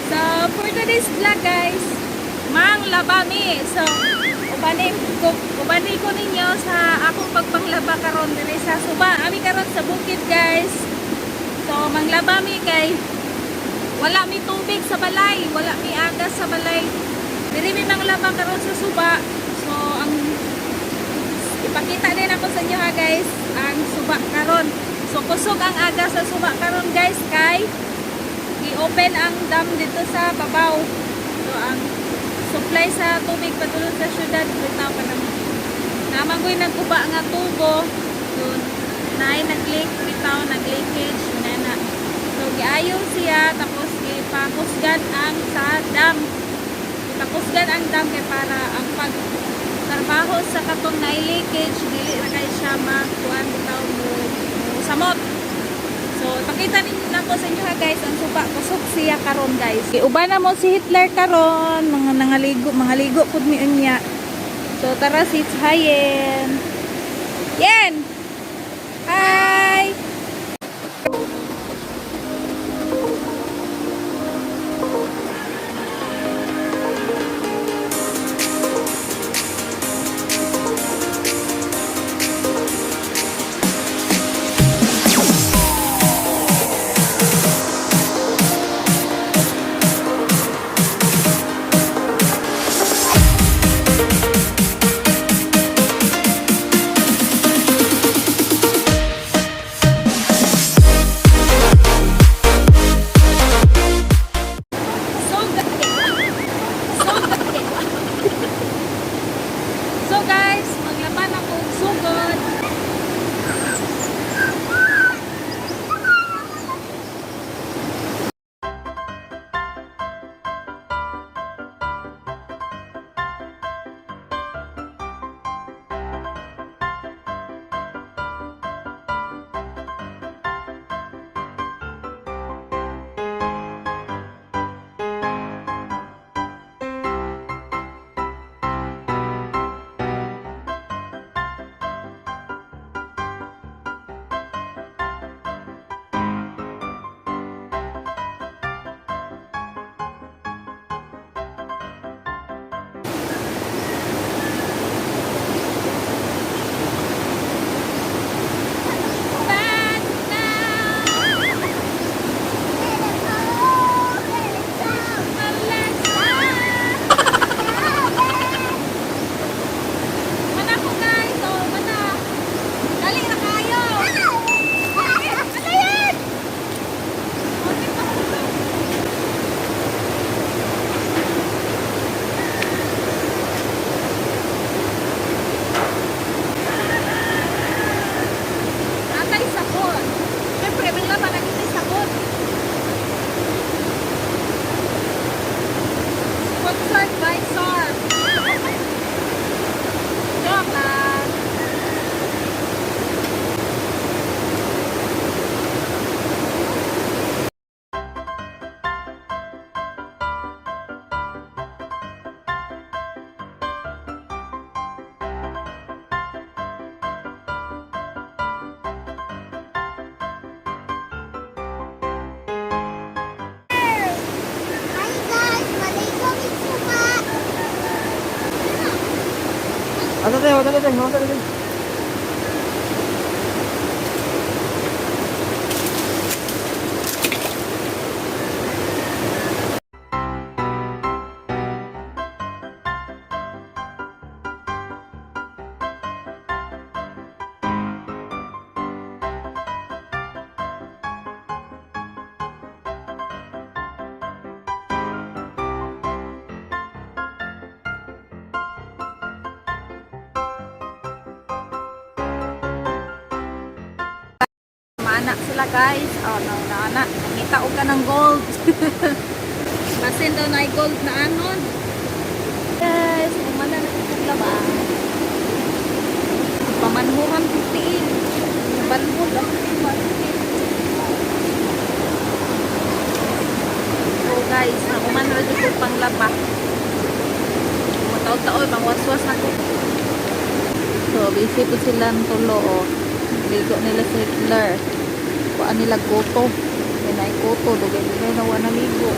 So, for today's vlog guys, mang labami. So, ubani ko ninyo sa akong pagpanglaba karon diri sa suba. Ami karon sa bukid guys. So, mang labami kay wala mi tubig sa balay, wala mi agas sa balay. Diri mi mang laba karon sa suba. So, ang ipakita din ako sa inyo ha guys, ang suba karon. So, kusog ang agas sa suba karon guys kay i-open ang dam dito sa babaw. So, ang supply sa tubig patulong sa syudad bitaw pa naman ko'y nagkuba nga tubo. So, naay nag-leak bitaw, nag-leakage na. So, giayon siya tapos ipakusgan ang sa dam. Ipakusgan ang dam kay para ang pagtrabaho sa katong na-leakage dili ra kay siya makuan bitaw mo samot. So, pakita ninyo na ko sa inyo ha guys, ang suba kusog siya karon guys. Iuba na mo si Hitler karon, mga ligo pud mi unya. So, tara si Hayen. Yen. Hi. Ano. Anak sila guys. Oh no, anak. Nakita og ka ng gold. Basin daw na gold na anon. Guys, umana na itong laba. Pamanhuran putiin. Balbol ang putiin. So guys, umana na dito pang laba. Mataw-taoy, pang waswas na ko. So, busy po silang tulo. Oh. Ligo nila sa Hitler. Kuhaan nila goto. na ikoto dugay-dugay na 1 libo.